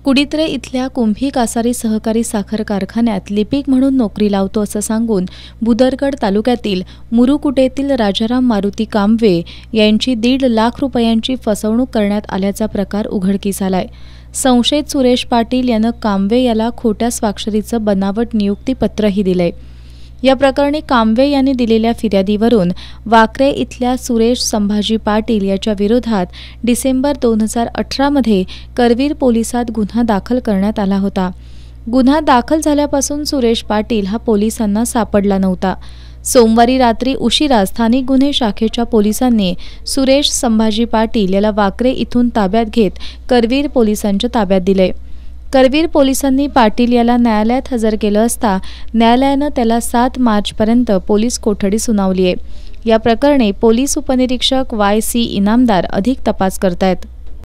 कुडित्रे इथल्या कुंभी कासारी सहकारी साखर कारखान्यात लिपिक म्हणून नोकरी लावतो असं सांगून बुदरगड तालुक्यातील मुरुकुटेतील राजाराम मारुती कांबवे यांची 1.5 लाख रुपयांची फसवणूक करण्यात आल्याचा प्रकार उघडकीस आलाय। संशयित सुरेश पाटील यानं कांबवे याला खोट्या स्वाक्षरीचं बनावट नियुक्तीपत्रही दिलंय। या प्रकरणी कांबवे यांनी दिलेल्या फिर्यादीवरून वाकरे इथल्या सुरेश संभाजी पाटील याच्या विरोधात डिसेंबर 2018 मध्ये करवीर पोलिसात गुन्हा दाखल करण्यात आला होता। गुन्हा दाखल झाल्यापासून सुरेश पाटील हा पोलिसांना सापडला नव्हता। सोमवारी रात्री उशिरा स्थानिक गुन्हे शाखेच्या पोलिसांनी सुरेश संभाजी पाटील याला वाकरे इथून ताब्यात घेत करवीर पोलिसांच्या ताब्यात दिले। करवीर पोलिसांनी पाटील याला न्यायालयात हजर केलं असता न्यायालयानं त्याला 7 मार्चपर्यंत पोलीस कोठडी सुनावली आहे। या प्रकरणी पोलीस उपनिरीक्षक YC इनामदार अधिक तपास करतायत।